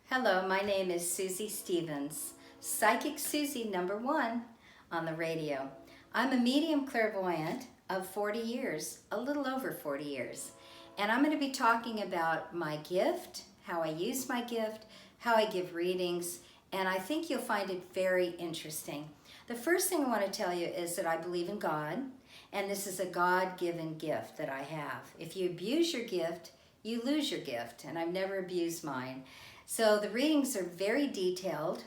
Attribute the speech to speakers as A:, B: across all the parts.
A: Hello, my name is Susie Stevens, Psychic Susie #1 on the radio. I'm a medium clairvoyant of 40 years, a little over 40 years. And I'm going to be talking about my gift, how I use my gift, how I give readings, and I think you'll find it very interesting. The first thing I want to tell you is that I believe in God, and this is a God-given gift that I have. If you abuse your gift, you lose your gift, and I've never abused mine. So the readings are very detailed.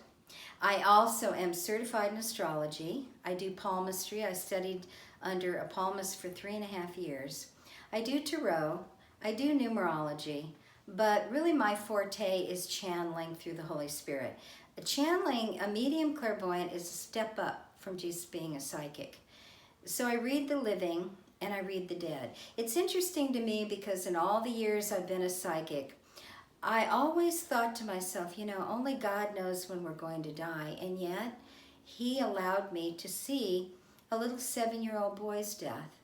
A: I also am certified in astrology. I do palmistry. I studied under a palmist for 3.5 years. I do tarot. I do numerology. But really my forte is channeling through the Holy Spirit. Channeling, a medium clairvoyant, is a step up from just being a psychic. So I read the living and I read the dead. It's interesting to me because in all the years I've been a psychic, I always thought to myself, only God knows when we're going to die. And yet, He allowed me to see a little 7-year-old boy's death.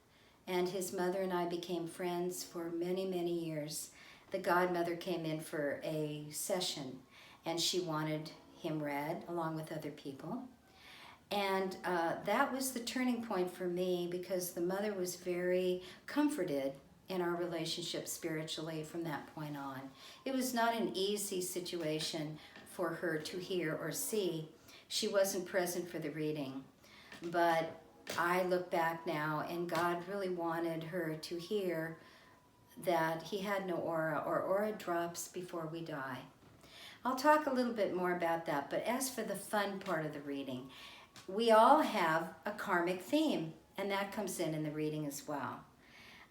A: And his mother and I became friends for many, many years. The godmother came in for a session, and she wanted him read along with other people. And that was the turning point for me because the mother was very comforted in our relationship spiritually from that point on. It was not an easy situation for her to hear or see. She wasn't present for the reading. But I look back now and God really wanted her to hear that He had no aura, or aura drops before we die. I'll talk a little bit more about that, but as for the fun part of the reading, we all have a karmic theme, and that comes in the reading as well.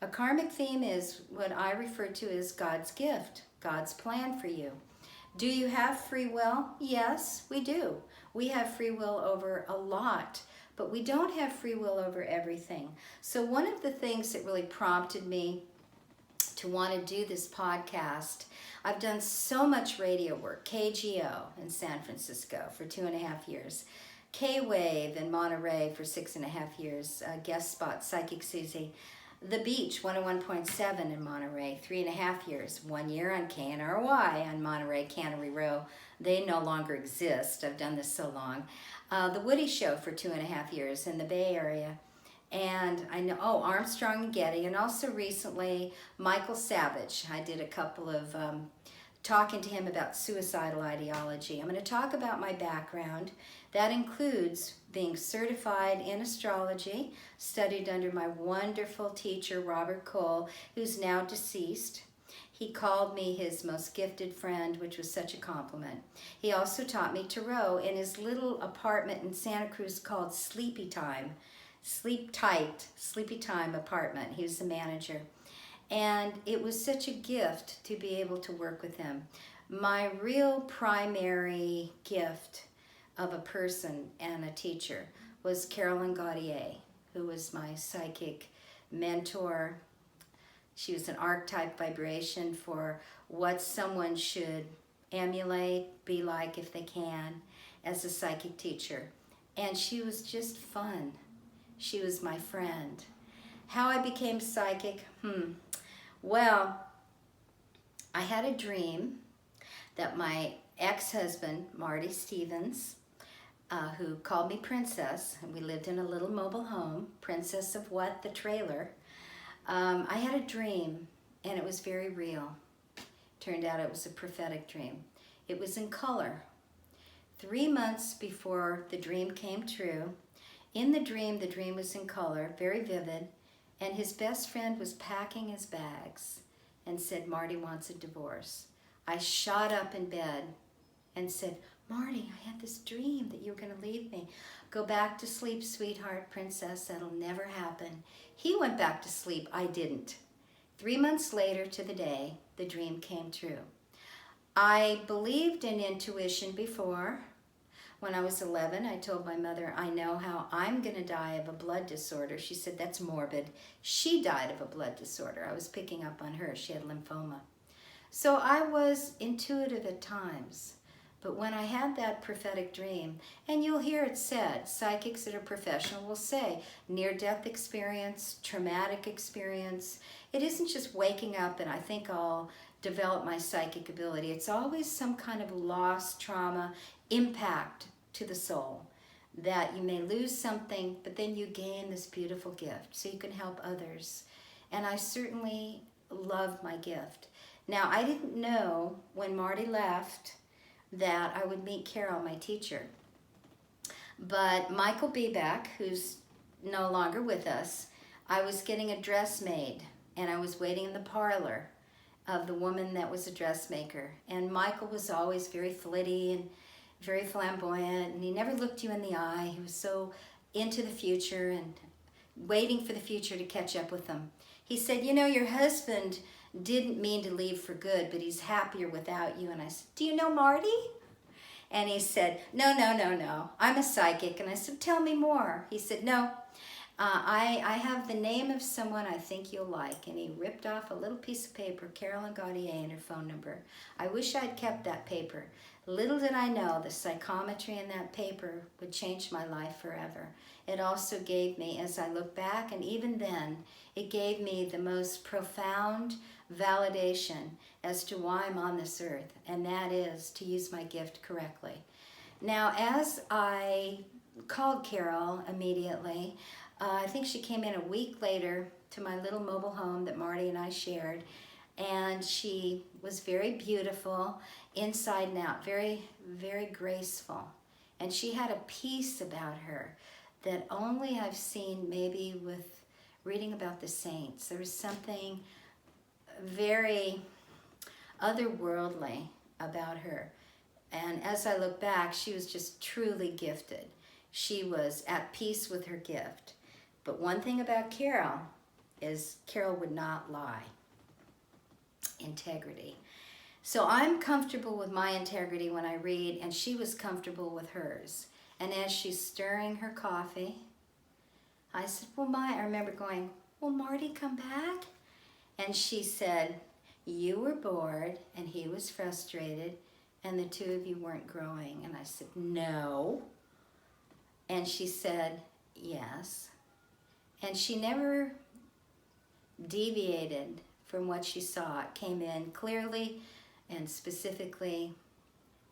A: A karmic theme is what I refer to as God's gift, God's plan for you. Do you have free will? Yes, we do. We have free will over a lot, but we don't have free will over everything. So one of the things that really prompted me to want to do this podcast, I've done so much radio work, KGO in San Francisco for 2.5 years, K-Wave in Monterey for 6.5 years, guest spot, Psychic Susie. The Beach, 101.7 in Monterey, 3.5 years. 1 year on KNRY on Monterey, Cannery Row. They no longer exist. I've done this so long. The Woody Show for 2.5 years in the Bay Area. And I know, Armstrong and Getty. And also recently, Michael Savage. I did a couple of talking to him about suicidal ideology. I'm going to talk about my background. That includes being certified in astrology, studied under my wonderful teacher, Robert Cole, who's now deceased. He called me his most gifted friend, which was such a compliment. He also taught me tarot in his little apartment in Santa Cruz called Sleepy Time. Sleep Tight, Sleepy Time apartment. He was the manager. And it was such a gift to be able to work with him. My real primary gift of a person and a teacher was Carolyn Gaudier, who was my psychic mentor. She was an archetype vibration for what someone should emulate, be like if they can, as a psychic teacher. And she was just fun. She was my friend. How I became psychic? Well, I had a dream that my ex-husband, Marty Stevens, who called me Princess, and we lived in a little mobile home, Princess of what? The trailer. I had a dream, and it was very real. Turned out it was a prophetic dream. It was in color. 3 months before the dream came true, in the dream was in color, very vivid, and his best friend was packing his bags and said, Marty wants a divorce. I shot up in bed and said, Marty, I had this dream that you were going to leave me. Go back to sleep, sweetheart, princess. That'll never happen. He went back to sleep. I didn't. 3 months later to the day, the dream came true. I believed in intuition before. When I was 11, I told my mother, I know how I'm going to die of a blood disorder. She said, that's morbid. She died of a blood disorder. I was picking up on her. She had lymphoma. So I was intuitive at times. But when I had that prophetic dream, and you'll hear it said, psychics that are professional will say, near-death experience, traumatic experience. It isn't just waking up and I think I'll develop my psychic ability. It's always some kind of loss, trauma, impact to the soul, that you may lose something, but then you gain this beautiful gift so you can help others. And I certainly love my gift. Now, I didn't know when Marty left that I would meet Carol, my teacher. But Michael Bebeck, who's no longer with us, I was getting a dress made, and I was waiting in the parlor of the woman that was a dressmaker. And Michael was always very flitty and very flamboyant, and he never looked you in the eye. He was so into the future and waiting for the future to catch up with him. He said, you know, your husband didn't mean to leave for good, but he's happier without you. And I said, do you know Marty? And he said, no, I'm a psychic. And I said, tell me more. He said, no, I have the name of someone I think you'll like. And he ripped off a little piece of paper, Carolyn Gaudier, and her phone number. I wish I'd kept that paper. Little did I know the psychometry in that paper would change my life forever. It also gave me, as I look back, and even then, it gave me the most profound validation as to why I'm on this earth, and that is to use my gift correctly. Now, as I called Carol immediately, I think she came in a week later to my little mobile home that Marty and I shared, and she was very beautiful inside and out, very, very graceful. And she had a peace about her that only I've seen maybe with reading about the saints. There was something very otherworldly about her. And as I look back, she was just truly gifted. She was at peace with her gift. But one thing about Carol is Carol would not lie. Integrity. So I'm comfortable with my integrity when I read, and she was comfortable with hers. And as she's stirring her coffee, I said, I remember going, will Marty come back? And she said, you were bored and he was frustrated and the two of you weren't growing. And I said, no. And she said, yes. And she never deviated from what she saw. It came in clearly and specifically,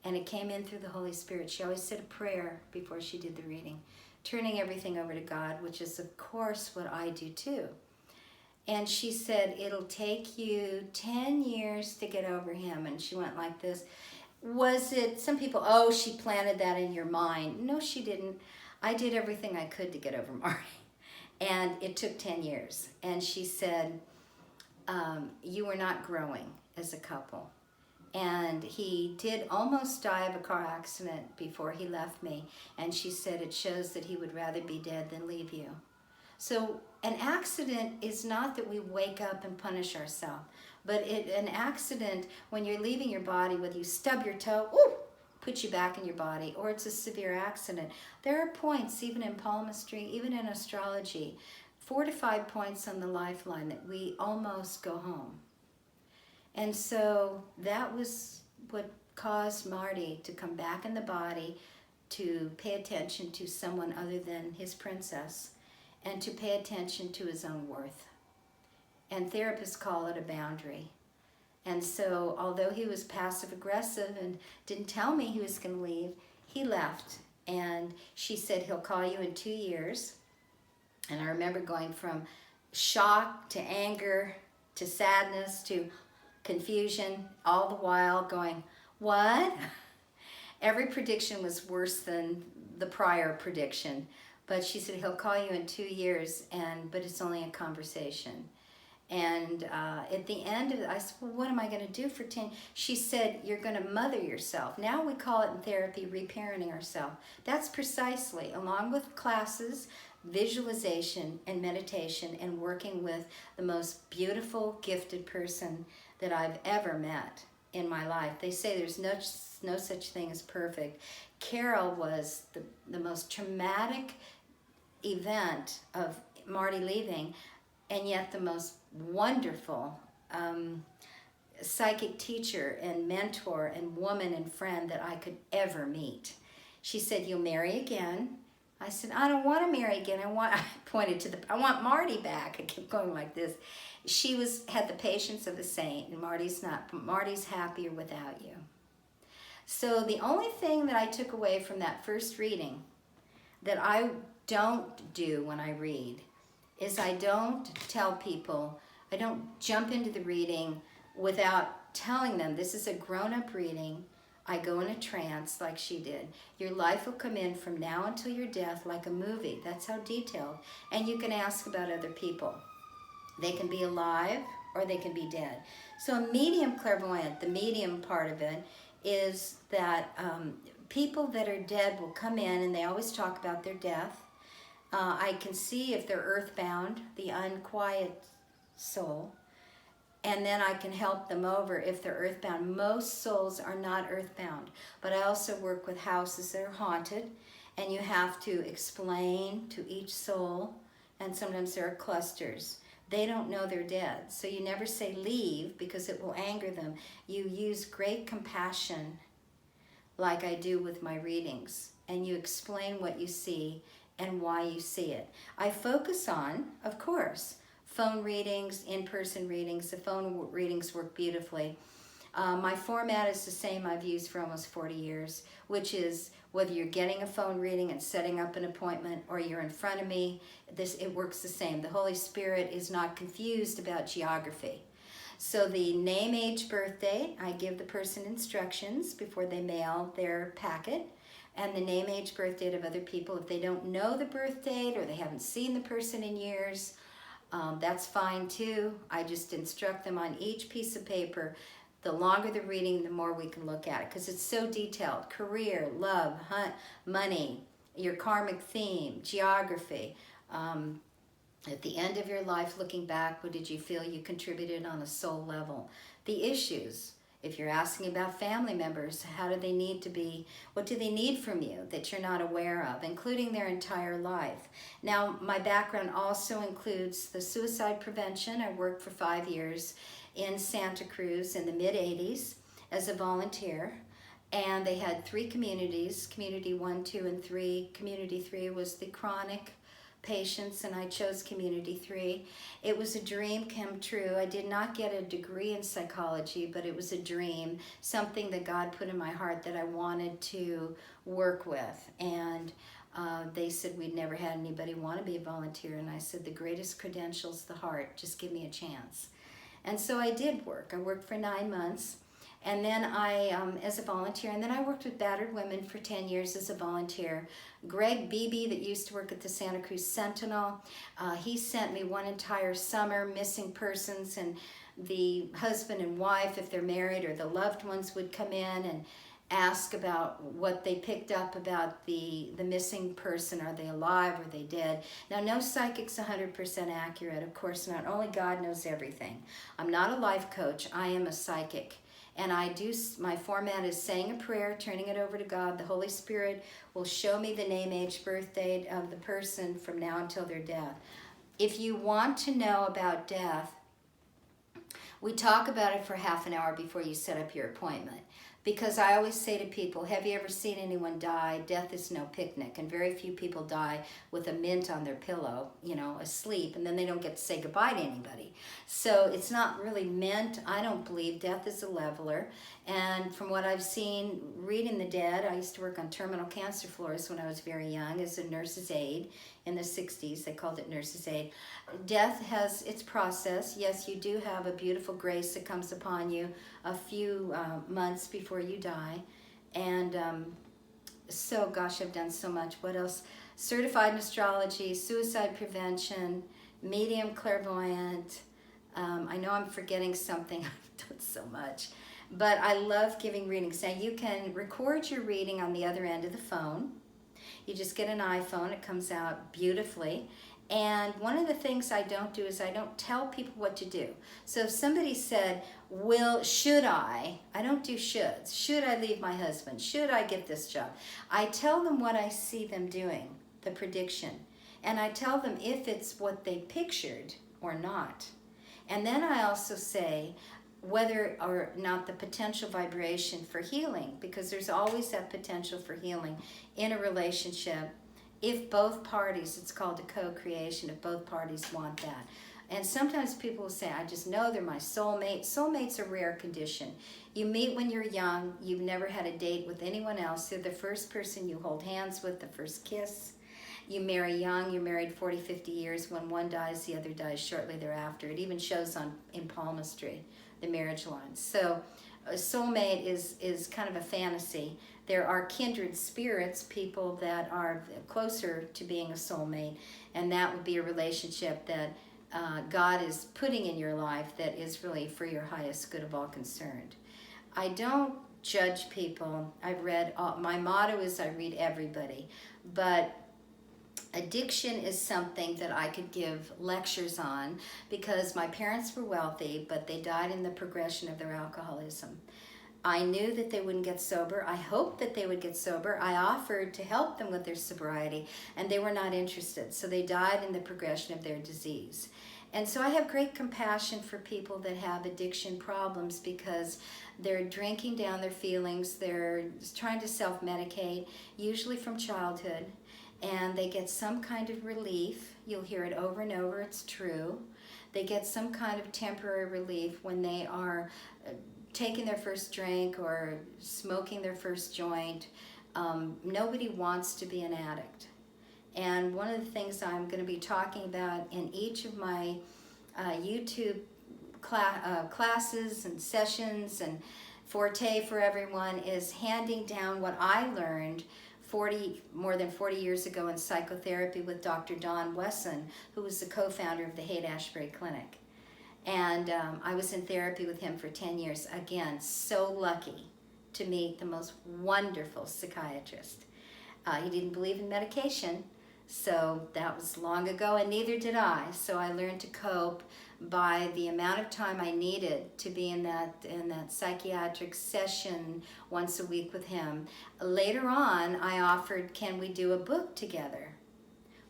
A: and it came in through the Holy Spirit. She always said a prayer before she did the reading, turning everything over to God, which is, of course, what I do too. And she said, it'll take you 10 years to get over him. And she went like this. Was it, some people, she planted that in your mind. No, she didn't. I did everything I could to get over Marty. And it took 10 years. And she said, you were not growing as a couple. And he did almost die of a car accident before he left me. And she said it shows that he would rather be dead than leave you. So an accident is not that we wake up and punish ourselves. But an accident, when you're leaving your body, whether you stub your toe, put you back in your body, or it's a severe accident. There are points, even in palmistry, even in astrology, 4 to 5 points on the lifeline that we almost go home. And so that was what caused Marty to come back in the body, to pay attention to someone other than his princess, and to pay attention to his own worth. And therapists call it a boundary. And so although he was passive-aggressive and didn't tell me he was going to leave, he left. And she said, he'll call you in 2 years. And I remember going from shock to anger to sadness to confusion, all the while going, what? Every prediction was worse than the prior prediction. But she said, he'll call you in 2 years, but it's only a conversation. And at the end of it, I said, well, what am I going to do for 10? She said, you're going to mother yourself. Now we call it in therapy reparenting ourselves. That's precisely, along with classes, visualization and meditation, and working with the most beautiful, gifted person that I've ever met in my life. They say there's no such thing as perfect. Carol was the most traumatic event of Marty leaving, and yet the most wonderful psychic teacher and mentor and woman and friend that I could ever meet. She said, you'll marry again. I said, I don't want to marry again. I pointed to I want Marty back. I kept going like this. She had the patience of a saint, and Marty's not. Marty's happier without you. So the only thing that I took away from that first reading that I don't do when I read is I don't tell people, I don't jump into the reading without telling them this is a grown-up reading. I go in a trance like she did. Your life will come in from now until your death like a movie. That's how detailed. And you can ask about other people. They can be alive or they can be dead. So a medium clairvoyant, the medium part of it, is that people that are dead will come in and they always talk about their death. I can see if they're earthbound, the unquiet soul, and then I can help them over if they're earthbound. Most souls are not earthbound, but I also work with houses that are haunted, and you have to explain to each soul, and sometimes there are clusters. They don't know they're dead, so you never say leave because it will anger them. You use great compassion like I do with my readings, and you explain what you see and why you see it. I focus on, of course, phone readings, in-person readings. The phone readings work beautifully. My format is the same I've used for almost 40 years, which is whether you're getting a phone reading and setting up an appointment or you're in front of me, it works the same. The Holy Spirit is not confused about geography. So the name, age, birth date, I give the person instructions before they mail their packet, and the name, age, birth date of other people. If they don't know the birth date or they haven't seen the person in years, that's fine too. I just instruct them on each piece of paper. The longer the reading, the more we can look at it because it's so detailed. Career, love, money, your karmic theme, geography. At the end of your life, looking back, what did you feel you contributed on a soul level? The issues. If you're asking about family members, how do they need to be? What do they need from you that you're not aware of, including their entire life? Now, my background also includes the suicide prevention. I worked for 5 years in Santa Cruz in the mid-'80s as a volunteer. And they had 3 communities, Community 1, 2, and 3. Community 3 was the chronic patients, and I chose Community 3. It was a dream come true. I did not get a degree in psychology, but it was a dream, something that God put in my heart that I wanted to work with. And they said we'd never had anybody want to be a volunteer, and I said the greatest credential's the heart. Just give me a chance. And so I did work. I worked for 9 months. And then as a volunteer, and then I worked with battered women for 10 years as a volunteer. Greg Beebe, that used to work at the Santa Cruz Sentinel, he sent me one entire summer missing persons, and the husband and wife, if they're married, or the loved ones would come in and ask about what they picked up about the missing person. Are they alive? Are they dead? Now, no psychic's 100% accurate. Of course not. Only God knows everything. I'm not a life coach. I am a psychic. And my format is saying a prayer, turning it over to God. The Holy Spirit will show me the name, age, birth date of the person from now until their death. If you want to know about death, we talk about it for half an hour before you set up your appointment. Because I always say to people, have you ever seen anyone die? Death is no picnic, and very few people die with a mint on their pillow, asleep, and then they don't get to say goodbye to anybody. So it's not really meant. I don't believe death is a leveler. And from what I've seen, reading the dead, I used to work on terminal cancer floors when I was very young as a nurse's aide in the 60s. They called it nurse's aide. Death has its process. Yes, you do have a beautiful grace that comes upon you a few months before you die. And so, gosh, I've done so much. What else? Certified in astrology, suicide prevention, medium clairvoyant. I know I'm forgetting something. I've done so much. But I love giving readings. Now, you can record your reading on the other end of the phone. You just get an iPhone. It comes out beautifully. And one of the things I don't do is I don't tell people what to do. So if somebody said, should I don't do shoulds. Should I leave my husband? Should I get this job? I tell them what I see them doing, the prediction. And I tell them if it's what they pictured or not. And then I also say whether or not the potential vibration for healing, because there's always that potential for healing in a relationship, if both parties, it's called a co-creation, if both parties want that. And sometimes people will say, I just know they're my soulmate. Soulmate's a rare condition. You meet when you're young, you've never had a date with anyone else. They're the first person you hold hands with, the first kiss. You marry young, you're married 40, 50 years. When one dies, the other dies shortly thereafter. It even shows in palmistry, the marriage lines. So a soulmate is kind of a fantasy. There are kindred spirits, people that are closer to being a soulmate, and that would be a relationship that God is putting in your life that is really for your highest good of all concerned. I don't judge people. I've read, my motto is I read everybody, but addiction is something that I could give lectures on because my parents were wealthy, but they died in the progression of their alcoholism. I knew that they wouldn't get sober. I hoped that they would get sober. I offered to help them with their sobriety, and they were not interested. So they died in the progression of their disease. And so I have great compassion for people that have addiction problems because they're drinking down their feelings. They're trying to self-medicate, usually from childhood, and they get some kind of relief. You'll hear it over and over. It's true. They get some kind of temporary relief when they are taking their first drink or smoking their first joint. Nobody wants to be an addict. And one of the things I'm going to be talking about in each of my YouTube classes and sessions and Forte for Everyone is handing down what I learned more than 40 years ago in psychotherapy with Dr. Don Wesson, who was the co-founder of the Haight-Ashbury Clinic. And I was in therapy with him for 10 years. Again, so lucky to meet the most wonderful psychiatrist. He didn't believe in medication, so that was long ago, and neither did I. So I learned to cope by the amount of time I needed to be in that psychiatric session once a week with him. Later on, I offered, can we do a book together?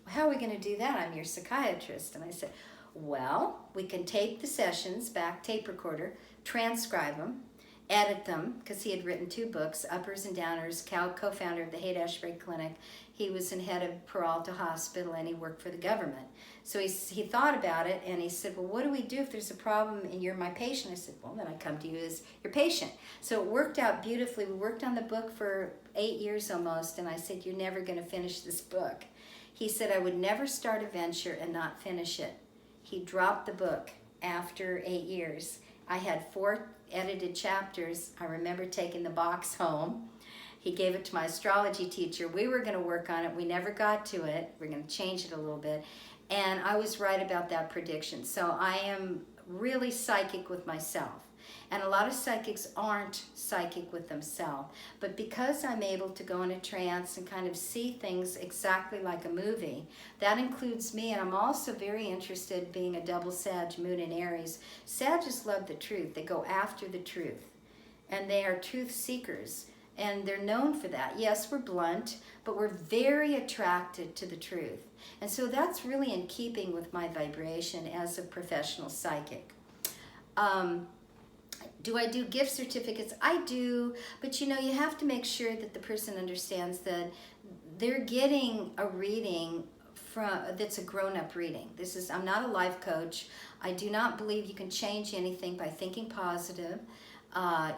A: Well, how are we going to do that? I'm your psychiatrist. And I said, well, we can tape the sessions, back tape recorder, transcribe them, edit them, because he had written 2 books, Uppers and Downers, co-founder of the Haight-Ashbury Clinic. He was in head of Peralta Hospital, and he worked for the government. So he thought about it, and he said, well, what do we do if there's a problem and you're my patient? I said, well, then I come to you as your patient. So it worked out beautifully. We worked on the book for 8 years almost, and I said, you're never going to finish this book. He said I would never start a venture and not finish it. He dropped the book after 8 years. I had 4 edited chapters. I remember taking the box home. He gave it to my astrology teacher. We were going to work on it. We never got to it. We're going to change it a little bit. And I was right about that prediction. So I am really psychic with myself. And a lot of psychics aren't psychic with themselves. But because I'm able to go in a trance and kind of see things exactly like a movie, that includes me. And I'm also very interested, being a double Sag, Moon in Aries. Sagittarius love the truth. They go after the truth. And they are truth seekers. And they're known for that. Yes, we're blunt, but we're very attracted to the truth. And so that's really in keeping with my vibration as a professional psychic. Do I do gift certificates? I do, but you have to make sure that the person understands that they're getting a reading that's a grown-up reading. I'm not a life coach. I do not believe you can change anything by thinking positive.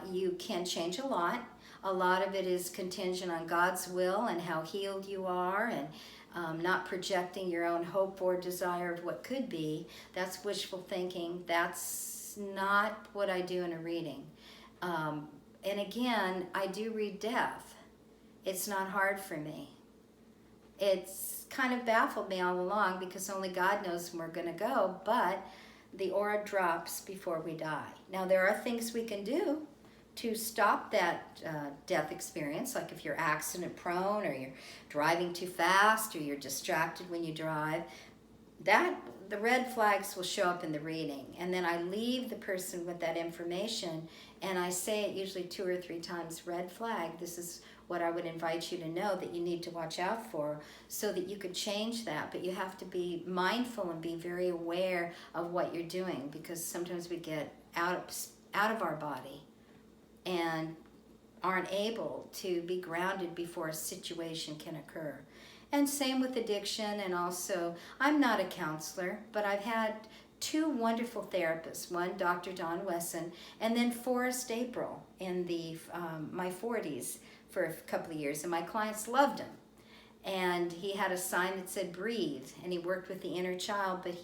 A: You can change a lot. A lot of it is contingent on God's will and how healed you are, and not projecting your own hope or desire of what could be. That's wishful thinking. That's not what I do in a reading. And again, I do read death. It's not hard for me. It's kind of baffled me all along because only God knows when we're going to go, but the aura drops before we die. Now, there are things we can do to stop that death experience, like if you're accident prone or you're driving too fast or you're distracted when you drive, the red flags will show up in the reading. And then I leave the person with that information, and I say it usually 2 or 3 times, red flag, this is what I would invite you to know that you need to watch out for, so that you could change that. But you have to be mindful and be very aware of what you're doing, because sometimes we get out of our body and aren't able to be grounded before a situation can occur. And same with addiction. And also, I'm not a counselor, but I've had two wonderful therapists, one Dr. Don Wesson, and then Forrest April in my 40s for a couple of years, and my clients loved him. And he had a sign that said breathe, and he worked with the inner child. But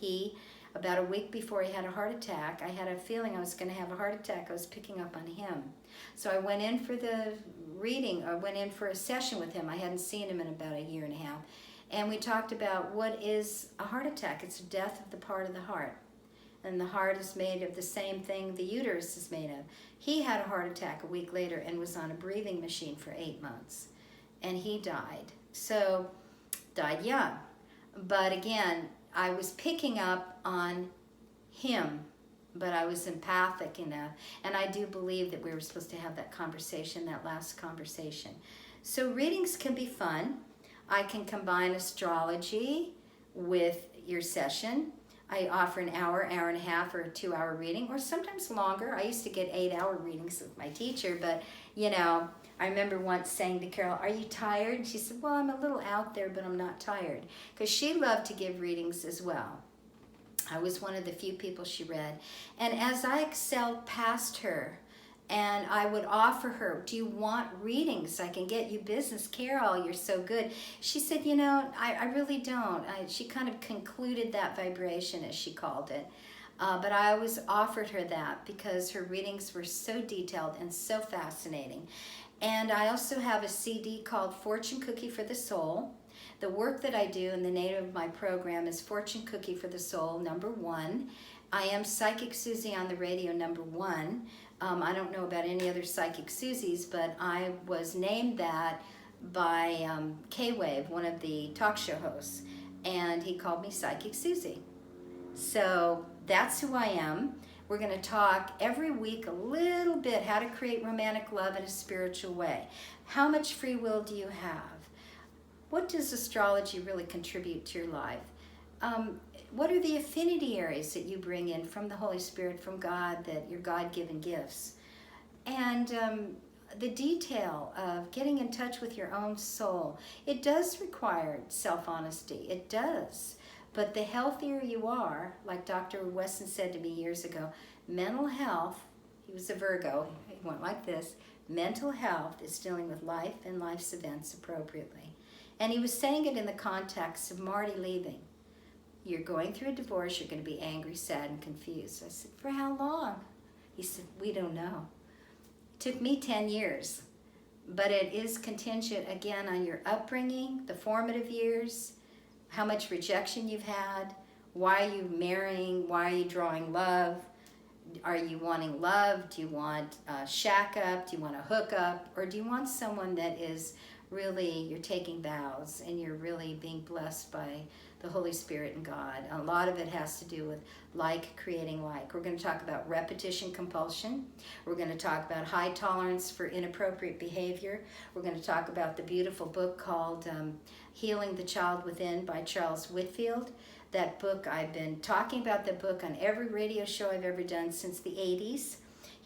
A: about a week before he had a heart attack, I had a feeling I was going to have a heart attack. I was picking up on him. So I went in for the reading, or went in for a session with him. I hadn't seen him in about a year and a half. And we talked about what is a heart attack. It's a death of the part of the heart. And the heart is made of the same thing the uterus is made of. He had a heart attack a week later and was on a breathing machine for 8 months. And he died. So, died young. But again, I was picking up on him, but I was empathic enough. And I do believe that we were supposed to have that conversation, that last conversation. So readings can be fun. I can combine astrology with your session. I offer an hour, hour and a half, or a 2-hour reading, or sometimes longer. I used to get 8-hour readings with my teacher, but I remember once saying to Carol, "Are you tired?" And she said, "Well, I'm a little out there, but I'm not tired," because she loved to give readings as well. I was one of the few people she read. And as I excelled past her, and I would offer her, "Do you want readings? I can get you business. Carol, you're so good." She said, I really don't. She kind of concluded that vibration, as she called it. But I always offered her that because her readings were so detailed and so fascinating. And I also have a CD called Fortune Cookie for the Soul. The work that I do, and the name of my program is Fortune Cookie for the Soul, #1. I am Psychic Susie on the radio, #1. I don't know about any other Psychic Susies, but I was named that by K-Wave, one of the talk show hosts, and he called me Psychic Susie. So that's who I am. We're going to talk every week a little bit how to create romantic love in a spiritual way. How much free will do you have? What does astrology really contribute to your life? What are the affinity areas that you bring in from the Holy Spirit, from God, that your God-given gifts? And the detail of getting in touch with your own soul. It does require self-honesty. It does. But the healthier you are, like Dr. Wesson said to me years ago, mental health, he was a Virgo, he went like this, mental health is dealing with life and life's events appropriately. And he was saying it in the context of Marty leaving. You're going through a divorce, you're going to be angry, sad, and confused. I said, "For how long?" He said, "We don't know." It took me 10 years. But it is contingent, again, on your upbringing, the formative years, how much rejection you've had, why are you marrying, why are you drawing love, are you wanting love, do you want a shack up, do you want a hook up, or do you want someone that is really, you're taking vows and you're really being blessed by the Holy Spirit and God. A lot of it has to do with like creating like. We're going to talk about repetition compulsion. We're going to talk about high tolerance for inappropriate behavior. We're going to talk about the beautiful book called Healing the Child Within by Charles Whitfield. That book, I've been talking about that book on every radio show I've ever done since the 80s.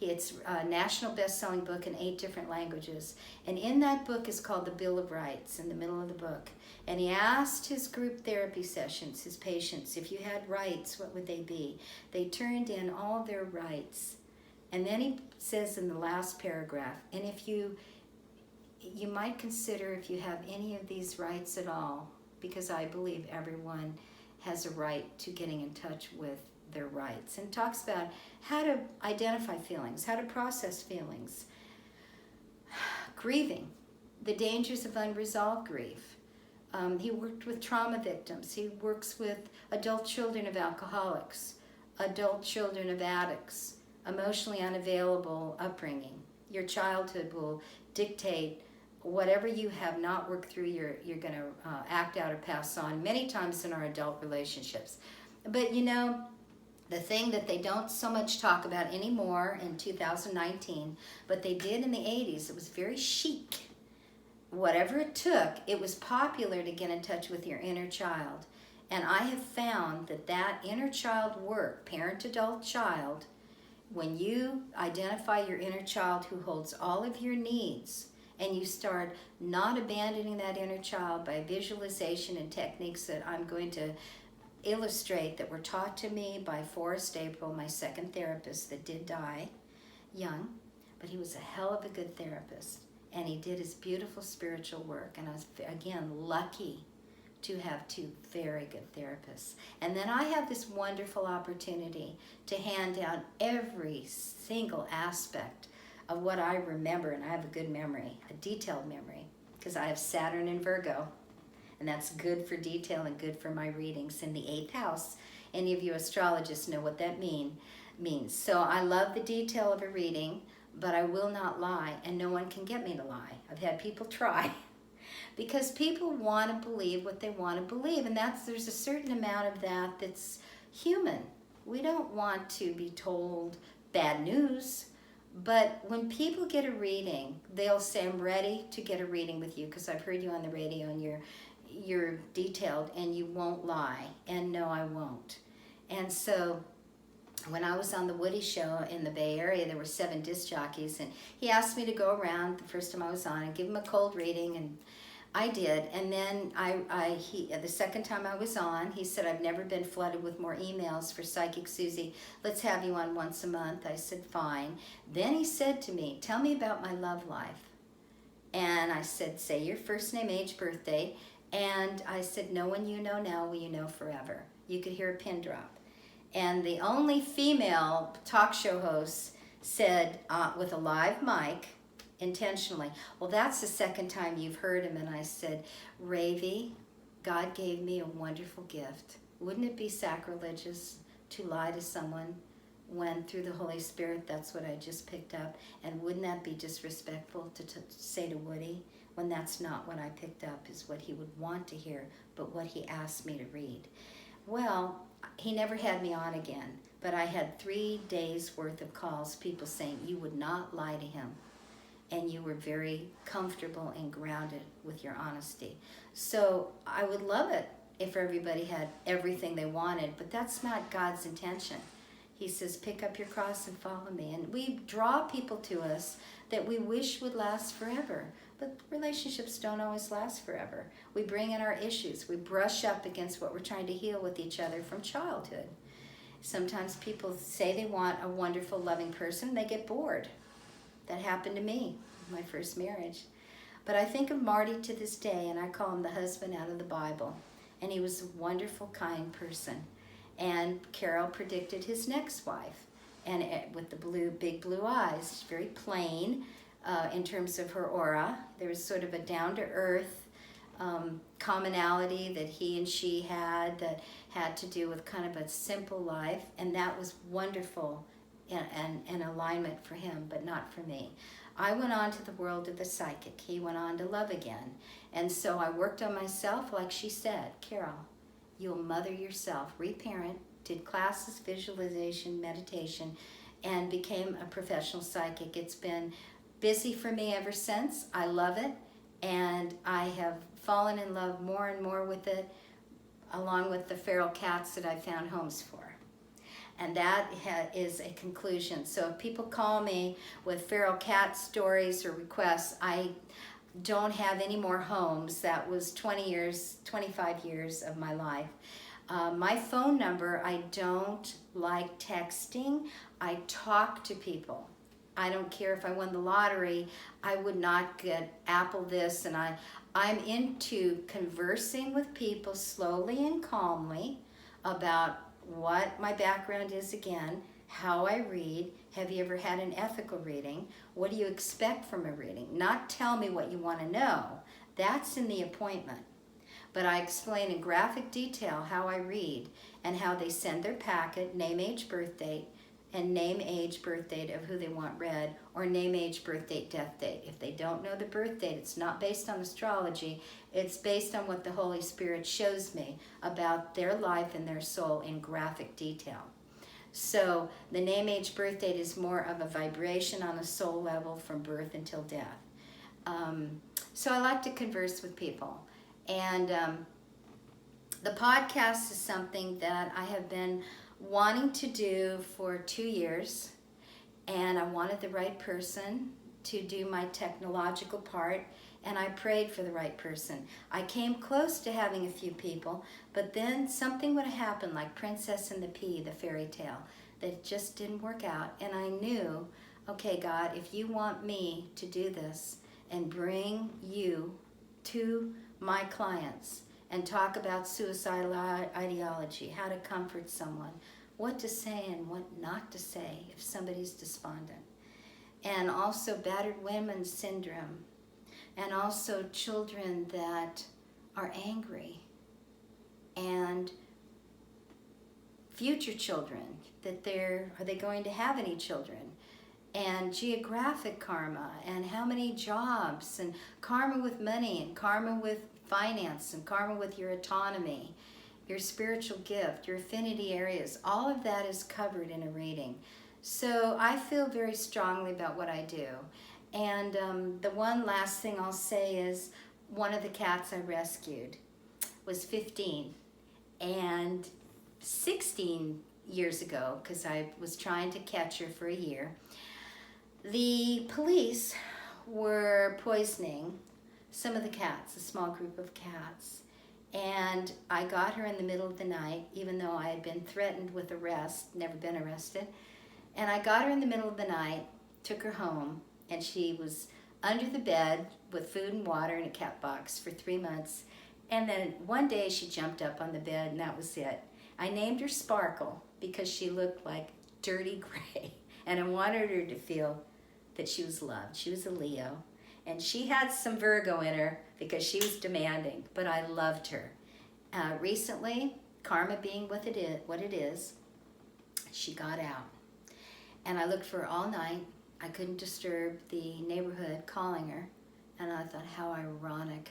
A: It's a national best-selling book in 8 different languages. And in that book is called The Bill of Rights, in the middle of the book. And he asked his group therapy sessions, his patients, if you had rights, what would they be? They turned in all their rights. And then he says in the last paragraph, and if you might consider if you have any of these rights at all, because I believe everyone has a right to getting in touch with their rights, and talks about how to identify feelings, how to process feelings, grieving, the dangers of unresolved grief. He worked with trauma victims. He works with adult children of alcoholics, adult children of addicts, emotionally unavailable upbringing. Your childhood will dictate whatever you have not worked through, you're going to act out or pass on many times in our adult relationships. But the thing that they don't so much talk about anymore in 2019, but they did in the 80s, it was very chic. Whatever it took, it was popular to get in touch with your inner child. And I have found that inner child work, parent, adult, child, when you identify your inner child who holds all of your needs and you start not abandoning that inner child by visualization and techniques that I'm going to illustrate that were taught to me by Forrest April, my second therapist that did die young, but he was a hell of a good therapist, and he did his beautiful spiritual work, and I was, again, lucky to have two very good therapists. And then I have this wonderful opportunity to hand down every single aspect of what I remember, and I have a good memory, a detailed memory, because I have Saturn in Virgo, and that's good for detail and good for my readings in the 8th house. Any of you astrologists know what that means. So I love the detail of a reading, but I will not lie, and no one can get me to lie. I've had people try. Because people want to believe what they want to believe, and there's a certain amount of that that's human. We don't want to be told bad news, but when people get a reading, they'll say, I'm ready to get a reading with you because I've heard you on the radio and you're detailed and you won't lie, and no, I won't. And so when I was on the Woody Show in the Bay Area, there were 7 disc jockeys, and he asked me to go around the first time I was on and give him a cold reading, and I did. And then the second time I was on, he said, I've never been flooded with more emails for Psychic Susie. Let's have you on once a month. I said, fine. Then he said to me, tell me about my love life. And I said, say your first name, age, birthday. And I said, no one you know now will you know forever. You could hear a pin drop. And the only female talk show host said, with a live mic, intentionally, well, that's the second time you've heard him. And I said, Ravi, God gave me a wonderful gift. Wouldn't it be sacrilegious to lie to someone when through the Holy Spirit that's what I just picked up? And wouldn't that be disrespectful to say to Woody when that's not what I picked up is what he would want to hear, but what he asked me to read? Well, he never had me on again, but I had 3 days worth of calls, people saying you would not lie to him, and you were very comfortable and grounded with your honesty. So I would love it if everybody had everything they wanted, but that's not God's intention. He says, pick up your cross and follow me. And we draw people to us that we wish would last forever, but relationships don't always last forever. We bring in our issues. We brush up against what we're trying to heal with each other from childhood. Sometimes people say they want a wonderful, loving person, they get bored. That happened to me, my first marriage. But I think of Marty to this day, and I call him the husband out of the Bible. And he was a wonderful, kind person. And Carol predicted his next wife, and with the big blue eyes, very plain in terms of her aura. There was sort of a down-to-earth commonality that he and she had that had to do with kind of a simple life, and that was wonderful. And alignment for him, but not for me. I went on to the world of the psychic. He went on to love again. And so I worked on myself, like she said, Carol, you'll mother yourself, reparent, did classes, visualization, meditation, and became a professional psychic. It's been busy for me ever since. I love it, and I have fallen in love more and more with it, along with the feral cats that I found homes for. And that is a conclusion. So if people call me with feral cat stories or requests, I don't have any more homes. That was 25 years of my life. My phone number, I don't like texting. I talk to people. I don't care if I won the lottery. I would not get Apple this, and I'm into conversing with people slowly and calmly about what my background is again, how I read, have you ever had an ethical reading, what do you expect from a reading? Not tell me what you want to know, that's in the appointment. But I explain in graphic detail how I read and how they send their packet, name, age, birth date, and name, age, birth date of who they want read, or name, age, birth date, death date. If they don't know the birth date, it's not based on astrology, it's based on what the Holy Spirit shows me about their life and their soul in graphic detail. So the name, age, birth date is more of a vibration on a soul level from birth until death. So I like to converse with people. And the podcast is something that I have been wanting to do for 2 years, and I wanted the right person to do my technological part, and I prayed for the right person. I came close to having a few people, but then something would happen, like Princess and the Pea, the fairy tale, that just didn't work out. And I knew, okay, God, if you want me to do this and bring you to my clients and talk about suicidal ideology, how to comfort someone, what to say and what not to say if somebody's despondent, and also battered women's syndrome, and also children that are angry, and future children, that are they going to have any children, and geographic karma, and how many jobs, and karma with money, and karma with finance, and karma with your autonomy, your spiritual gift, your affinity areas. All of that is covered in a reading. So I feel very strongly about what I do. And the one last thing I'll say is, one of the cats I rescued was 15. And 16 years ago, because I was trying to catch her for a year, the police were poisoning some of the cats, a small group of cats. And I got her in the middle of the night, even though I had been threatened with arrest, never been arrested. And I got her in the middle of the night, took her home, and she was under the bed with food and water in a cat box for 3 months. And then one day she jumped up on the bed, and that was it. I named her Sparkle because she looked like dirty gray. And I wanted her to feel that she was loved. She was a Leo. And she had some Virgo in her because she was demanding, but I loved her. Recently, karma being what it is, she got out. And I looked for her all night. I couldn't disturb the neighborhood calling her. And I thought, how ironic.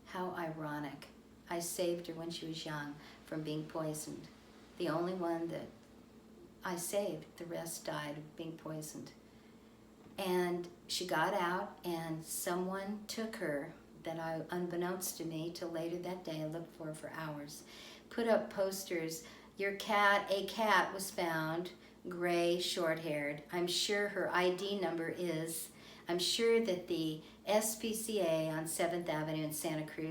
A: How ironic. I saved her when she was young from being poisoned. The only one that I saved, the rest died of being poisoned. And she got out, and someone took her that unbeknownst to me till later that day, I looked for her for hours, put up posters. A cat was found, gray, short-haired. I'm sure her ID number is, I'm sure that the SPCA on 7th Avenue in Santa Cruz